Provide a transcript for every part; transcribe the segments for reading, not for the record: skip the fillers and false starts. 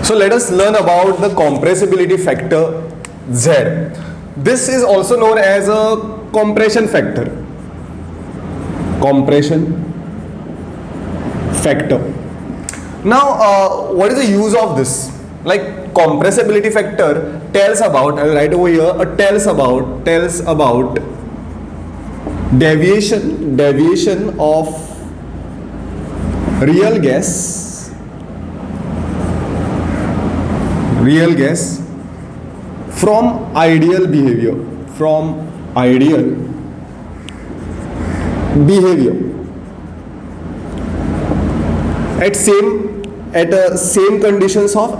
So let us learn about the compressibility factor Z. This is also known as a compression factor. Compression factor. Now, what is the use of this? Like compressibility factor tells about, I'll write over here, tells about deviation of real gas from ideal behavior, at same conditions of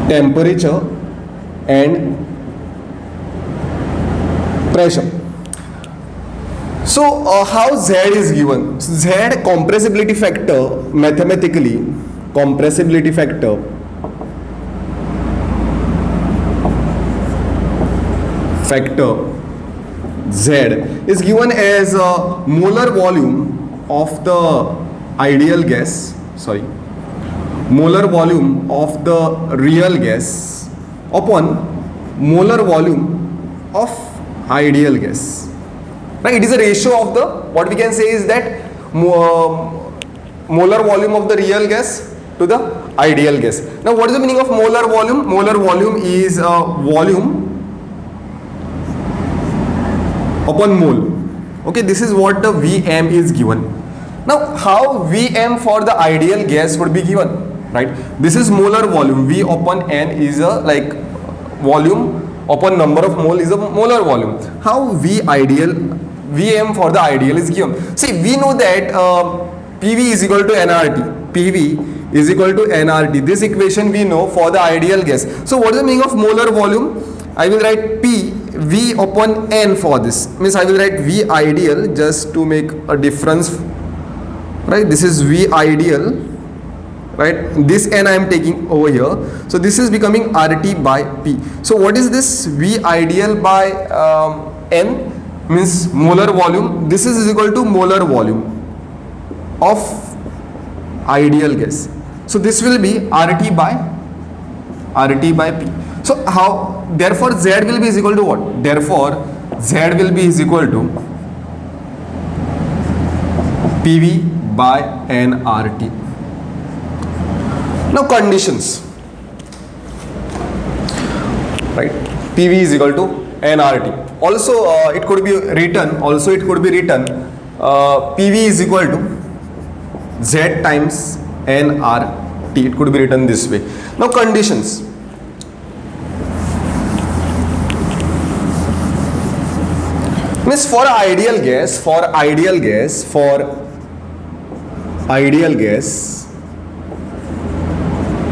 temperature and pressure. So how Z is given? Z compressibility factor, mathematically compressibility factor Z is given as a molar volume of the ideal gas, molar volume of the real gas upon molar volume of ideal gas. Right? It is a ratio of the, what we can say is that molar volume of the real gas to the ideal gas. Now what is the meaning of molar volume? Molar volume is volume upon mole. Okay, this is what the Vm is given. Now how Vm for the ideal gas would be given, right? This is molar volume. V upon N is a like volume upon number of mole is a molar volume. How Vm for the ideal is given? See, we know that PV is equal to nRT. PV is equal to nRT. This equation we know for the ideal gas. So what is the meaning of molar volume? I will write P V upon N for this. Means I will write V ideal just to make a difference. Right? This is V ideal. Right? This N I am taking over here. So this is becoming RT by P. So what is this? V ideal by N means molar volume. This is equal to molar volume of ideal gas. So this will be RT by P. So how, therefore Z will be is equal to what? Therefore Z will be is equal to PV by nRT. Now conditions, right? PV is equal to nRT. Also it could be written PV is equal to Z times nRT. It could be written this way. Now conditions. Means for ideal gas,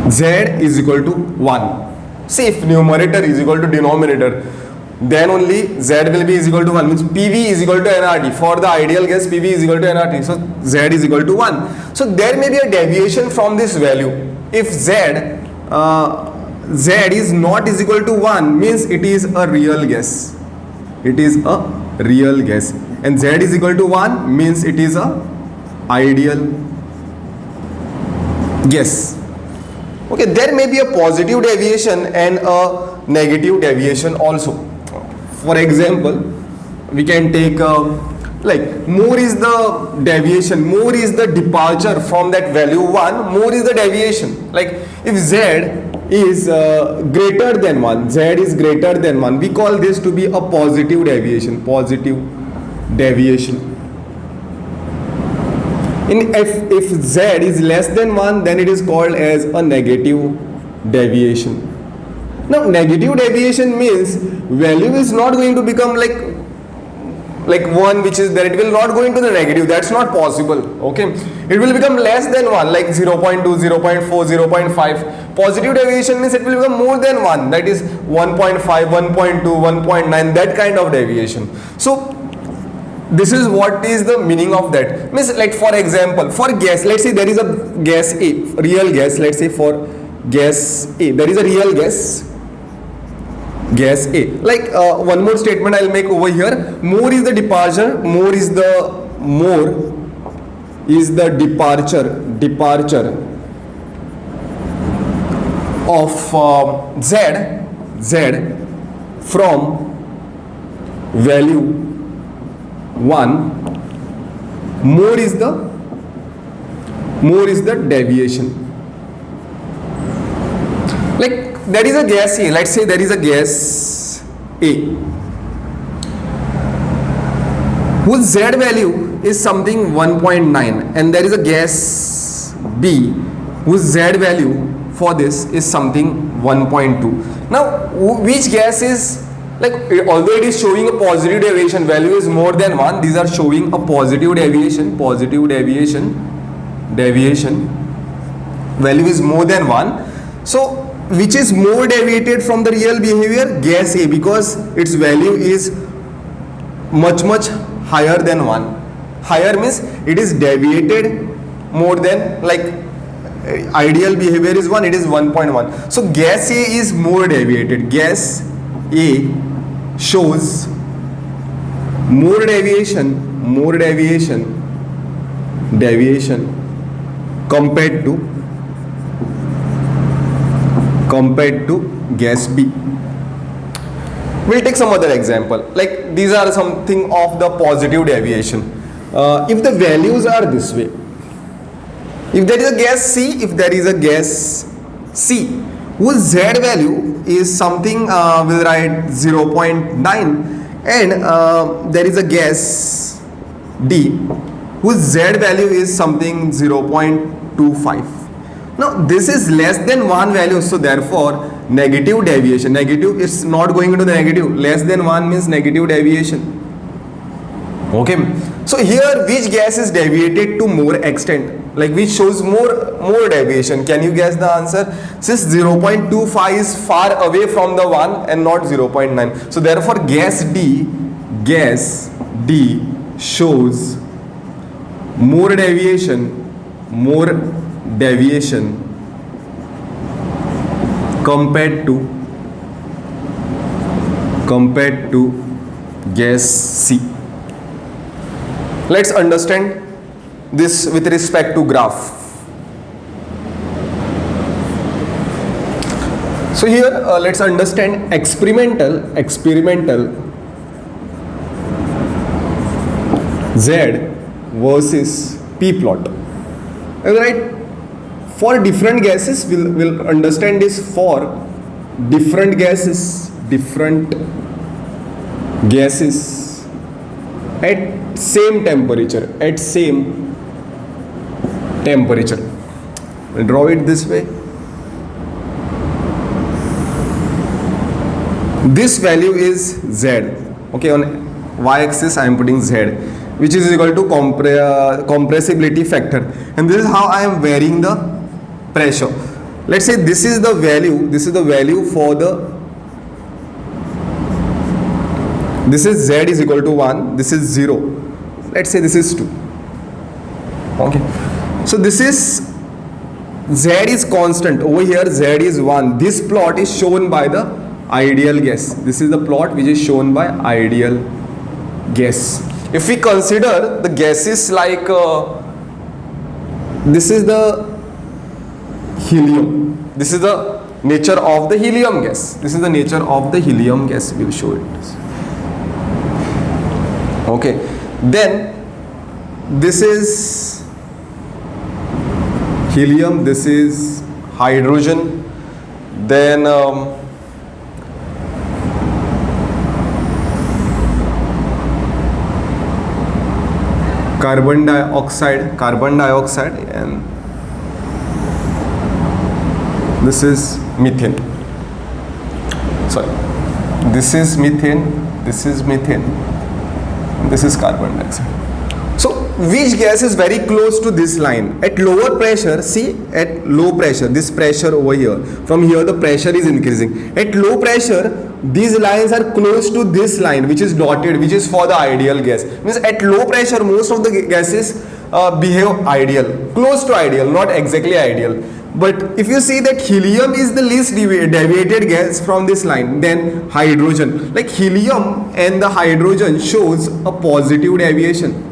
Z is equal to 1. See, if numerator is equal to denominator, then only Z will be is equal to 1. Means PV is equal to nRT. For the ideal gas, PV is equal to nRT. So Z is equal to 1. So there may be a deviation from this value. If Z is not is equal to 1, means it is a real gas. It is a real gas. And Z is equal to 1 means it is a ideal gas. Okay, there may be a positive deviation and a negative deviation also. For example, we can take like more is the deviation, more is the departure from that value 1, more is the deviation. Like if Z is greater than 1, Z is greater than 1, we call this to be a positive deviation. If Z is less than 1, then it is called as a negative deviation. Now negative deviation means value is not going to become like 1, which is that it will not go into the negative. That's not possible. Okay, it will become less than 1, like 0.2, 0.4, 0.5. Positive deviation means it will become more than 1, that is 1.5, 1.2, 1.9, that kind of deviation. So this is what is the meaning of that. Means like for example, for gas, let's say there is a gas A, real gas. Let's say for gas A, there is a real gas A. Like one more statement I'll make over here. More is the departure, more is the is the departure of z from value 1, more is the deviation. Like there is a gas A, let's say there is a gas A whose z value is something 1.9, and there is a gas B whose z value for this is something 1.2. Now which gas is, like, although it is showing a positive deviation, value is more than 1, these are showing a positive deviation, value is more than 1. So which is more deviated from the real behavior? Gas A, because its value is much higher than 1. Higher means it is deviated more than, like, ideal behavior is 1, it is 1.1. so gas A is more deviated. Gas A shows more deviation compared to gas B. We'll take some other example. Like these are something of the positive deviation. If the values are this way, if there is a gas C whose Z value is something, we'll write 0.9, and there is a gas D whose Z value is something 0.25. Now this is less than 1 value, so therefore negative deviation, negative is not going into the negative, less than 1 means negative deviation. Okay, so here which gas is deviated to more extent, like which shows more deviation? Can you guess the answer? Since 0.25 is far away from the 1 and not 0.9, so therefore gas D shows more deviation compared to gas C. Let's understand this with respect to graph. So here let's understand experimental Z versus P plot. Alright, for different gases we'll understand this. For different gases at same temperature, we'll draw it this way. This value is Z. Okay, on y-axis I am putting Z, which is equal to compressibility factor, and this is how I am varying the pressure. Let's say this is the value for the, this is Z is equal to 1, this is 0, let's say this is 2. Okay, so this is Z is constant, over here Z is 1. This plot is shown by the ideal gas. This is the plot which is shown by ideal gas. If we consider the gases like this is the helium, this is the nature of the helium gas, we'll show it. Okay, then this is helium, this is hydrogen, then carbon dioxide, and this is methane. Sorry, this is methane, this is carbon dioxide. So which gas is very close to this line? At lower pressure, see, at low pressure, this pressure over here, from here the pressure is increasing. At low pressure, these lines are close to this line which is dotted, which is for the ideal gas. Means at low pressure most of the gases behave ideal, close to ideal, not exactly ideal. But if you see that helium is the least deviated gas from this line, then hydrogen, like helium and the hydrogen shows a positive deviation,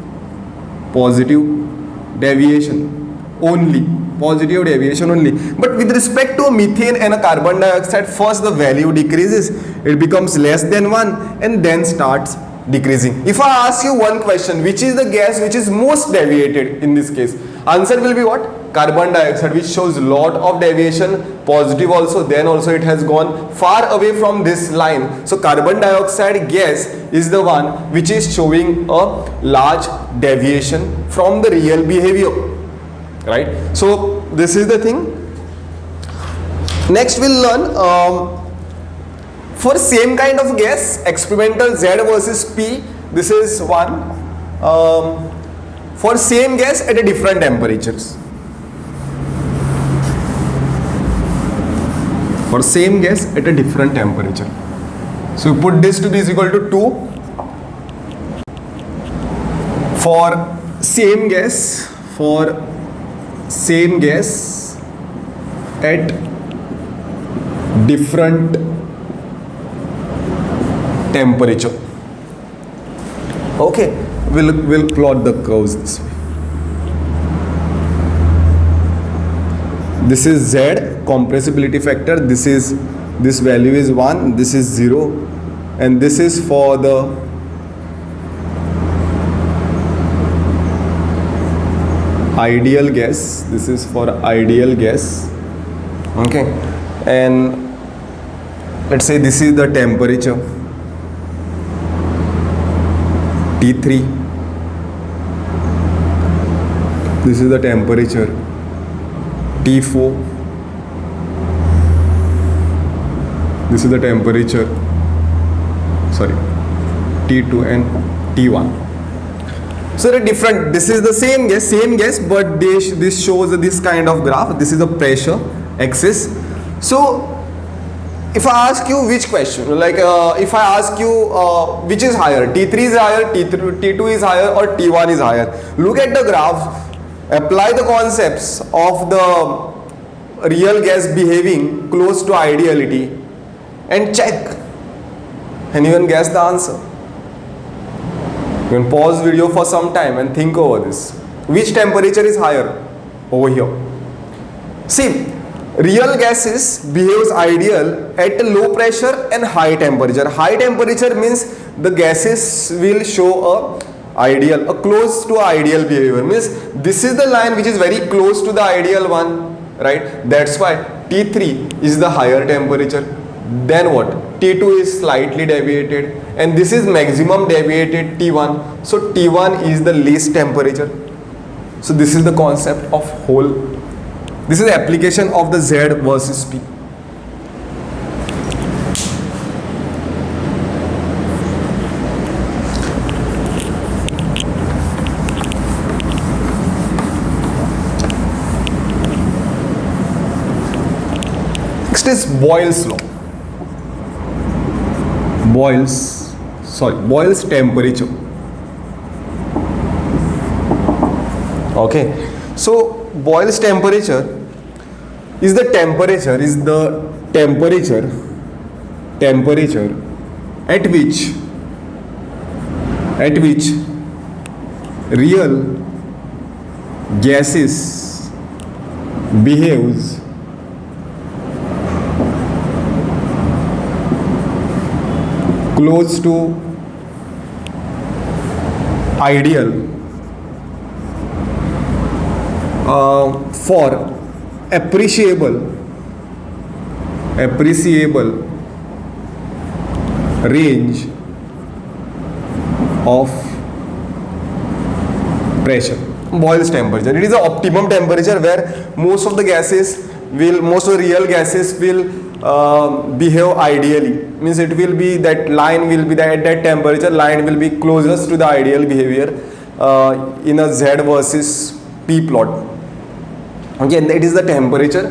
deviation only, positive deviation only. But with respect to methane and a carbon dioxide, first the value decreases, it becomes less than 1 and then starts decreasing. If I ask you one question, which is the gas which is most deviated in this case, answer will be what? Carbon dioxide, which shows lot of deviation, positive also, then also it has gone far away from this line. So carbon dioxide gas is the one which is showing a large deviation from the real behavior, right? So this is the thing. Next we'll learn for same kind of gas, experimental Z versus P. This is one for same gas at a different temperatures. For same gas at a different temperature. So we put this to be is equal to 2 for same gas at different temperature. Okay, we'll plot the curves this way. This is Z, compressibility factor. This value is 1, this is 0, and this is for the ideal gas. This is for ideal gas. Okay, and let's say this is the temperature T3. This is the temperature T4. This is the temperature, T2 and T1. So they're different. This is the same gas, but this shows this kind of graph. This is the pressure axis. So if I ask you which question, like if I ask you which is higher, T3 is higher, T2 is higher, or T1 is higher, look at the graph. Apply the concepts of the real gas behaving close to ideality and check, and you can guess the answer. You can pause video for some time and think over this. Which temperature is higher? Over here. See, real gases behaves ideal at a low pressure and high temperature. High temperature means the gases will show a close to ideal behavior, means this is the line which is very close to the ideal one, right? That's why T3 is the higher temperature. Then what? T2 is slightly deviated, and this is maximum deviated T1. So T1 is the least temperature. So this is the concept of whole. This is the application of the Z versus P. Next is Boyle's law. Boyle's temperature. Okay, so Boyle's temperature is the temperature at which real gases behaves close to ideal for appreciable range of pressure. Boyle's temperature. It is the optimum temperature where most of the real gases will behave ideally. Means it will be that line will be at that temperature line will be closest to the ideal behavior in a Z versus P plot. Okay, and that is the temperature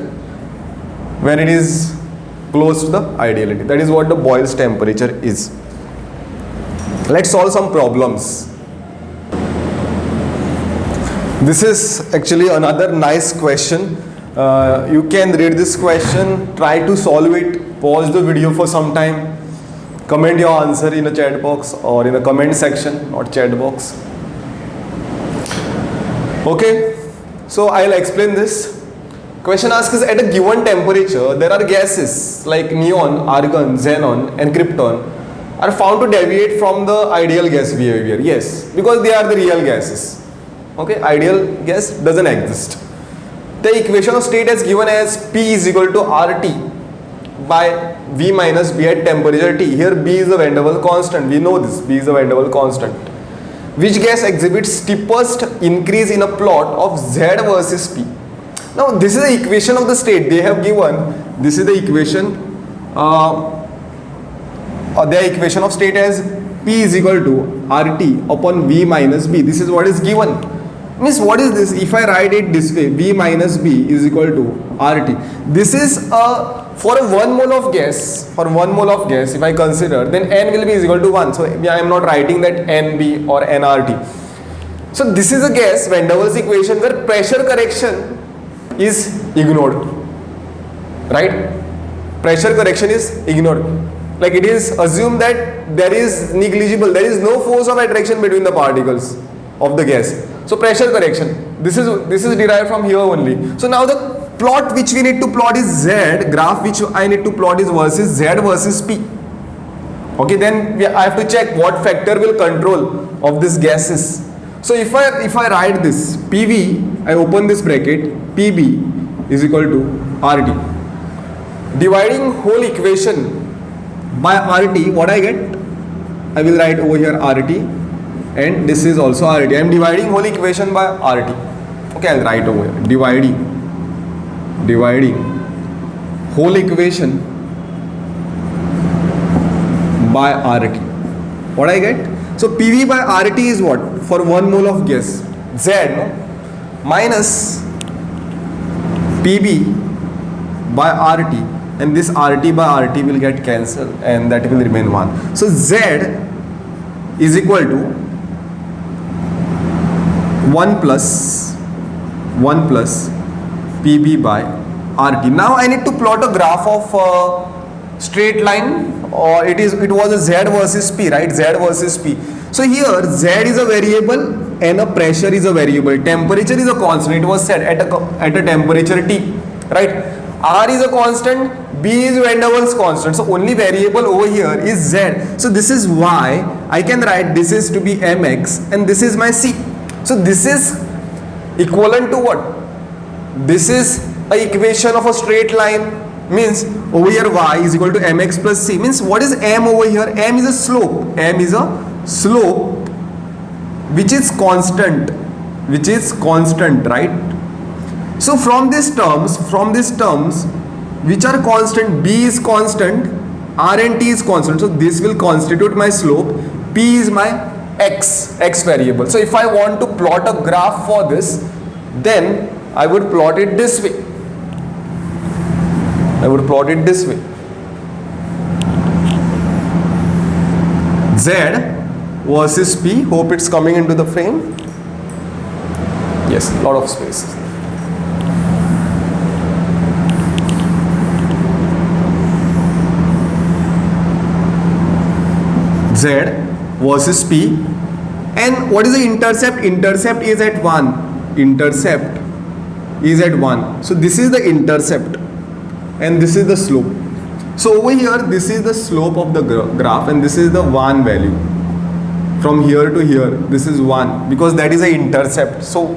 when it is close to the ideality. That is what the Boyle's temperature is. Let's solve some problems. This is actually another nice question. You can read this question, try to solve it, pause the video for some time, comment your answer in a chat box or in a comment section, not chat box. Okay, so I'll explain this. Question asks is at a given temperature, there are gases like neon, argon, xenon and krypton are found to deviate from the ideal gas behavior. Yes, because they are the real gases. Okay, ideal gas doesn't exist. The equation of state is given as P is equal to RT by V minus B at temperature T. Here B is the van der Waals constant. We know this. B is the van der Waals constant. Which gas exhibits steepest increase in a plot of Z versus P? Now this is the equation of the state they have given. This is the equation. Their equation of state as P is equal to RT upon V minus B. This is what is given. Means what is this? If I write it this way, V minus B is equal to RT. This is for a 1 mole of gas. For 1 mole of gas, if I consider, then N will be is equal to 1. So I am not writing that NB or nRT. So this is a gas van der Waals equation where pressure correction is ignored. Right? Pressure correction is ignored. Like it is assumed that there is negligible, there is no force of attraction between the particles of the gas. So pressure correction, this is derived from here only. So now the plot which we need to plot is Z, graph which I need to plot is versus Z versus P. Okay, then I have to check what factor will control of these gases. So if I write this PV, I open this bracket, PB is equal to RT. Dividing whole equation by RT, what I get? I will write over here RT. And this is also RT. I am dividing whole equation by RT. Okay, I'll write over here. Dividing whole equation by RT. What I get? So PV by RT is what? For 1 mole of gas. Z minus PB by RT. And this RT by RT will get cancelled and that will remain 1. So Z is equal to 1 plus PB by RT. Now I need to plot a graph of straight line, or it was a Z versus P, right? Z versus P. So here Z is a variable and a pressure is a variable. Temperature is a constant. It was set at a temperature T, right? R is a constant, B is van der Waals constant. So only variable over here is Z. So this is why I can write this is to be Mx and this is my C. So this is equivalent to what? This is a equation of a straight line, means over here y is equal to mx plus c. Means what is m over here? M is a slope. M is a slope which is constant, right? So from these terms which are constant, b is constant, r and t is constant. So this will constitute my slope. P is my x variable. So if I want to plot a graph for this, then I would plot it this way. Z versus P. Hope it's coming into the frame. Yes, lot of space. Z versus P. And what is the intercept? Intercept is at 1. Intercept is at 1. So this is the intercept and this is the slope. So over here this is the slope of the graph and this is the 1 value. From here to here this is 1 because that is the intercept. So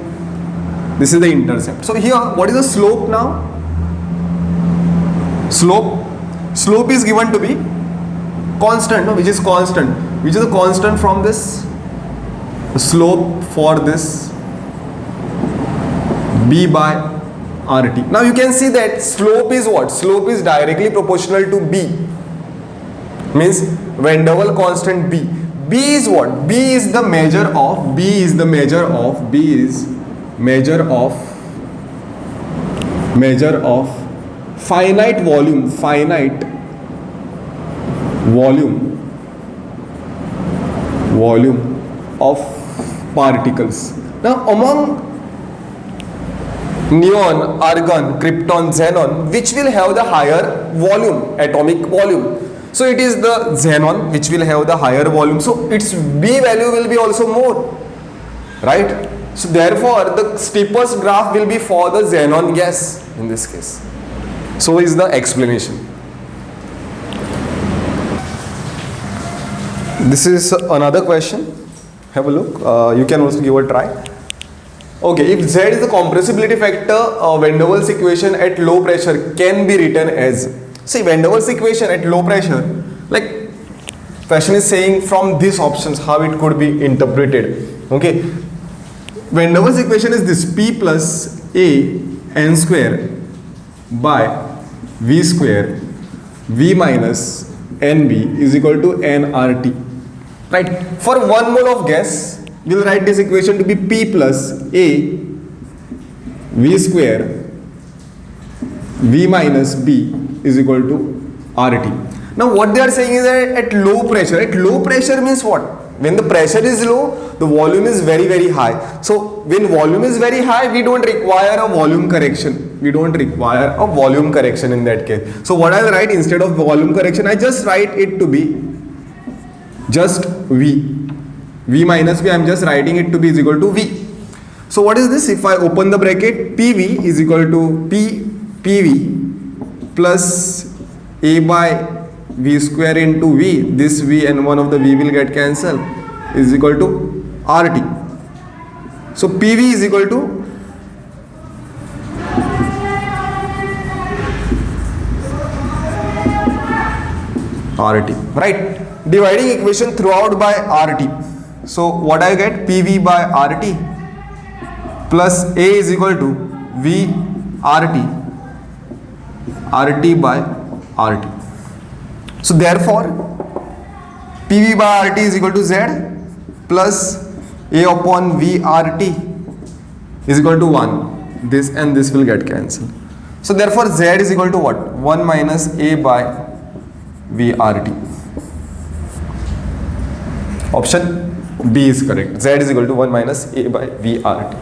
this is the intercept. So here what is the slope now? Slope is given to be constant, no? Which is constant. Which is the constant from this? The slope for this B by RT. Now you can see that slope is what? Slope is directly proportional to B. Means van der Waals constant B. B is what? B is the measure of finite volume of particles. Now among neon, argon, krypton, xenon, which will have the higher volume, atomic volume? So it is the xenon which will have the higher volume. So its B value will be also more, right? So therefore, the steepest graph will be for the xenon gas in this case. So is the explanation. This is another question. Have a look. You can also give a try. Okay, if Z is the compressibility factor, Van der Waals equation at low pressure can be written as. See, Van der Waals equation at low pressure, like question is saying from these options how it could be interpreted. Okay, Van der Waals equation is this: P plus A n square by V square V minus NB is equal to nRT. Right? For 1 mole of gas, we'll write this equation to be P plus A V square V minus B is equal to RT. Now what they are saying is that at low pressure means what? When the pressure is low, the volume is very high. So when volume is very high, we don't require a volume correction. We don't require a volume correction in that case. So what I'll write instead of volume correction, I just write it to be just V minus V, I am just writing it to be is equal to V. So what is this? If I open the bracket, PV is equal to PV plus A by V square into V, this V and one of the V will get cancelled, is equal to RT. So PV is equal to RT, right? Dividing equation throughout by RT. So what I get? PV by RT plus A is equal to V RT by RT. So therefore PV by RT is equal to Z plus A upon V RT is equal to 1. This and this will get cancelled. So therefore Z is equal to what? 1 minus A by V RT. Option B is correct. Z is equal to 1 minus A by V RT.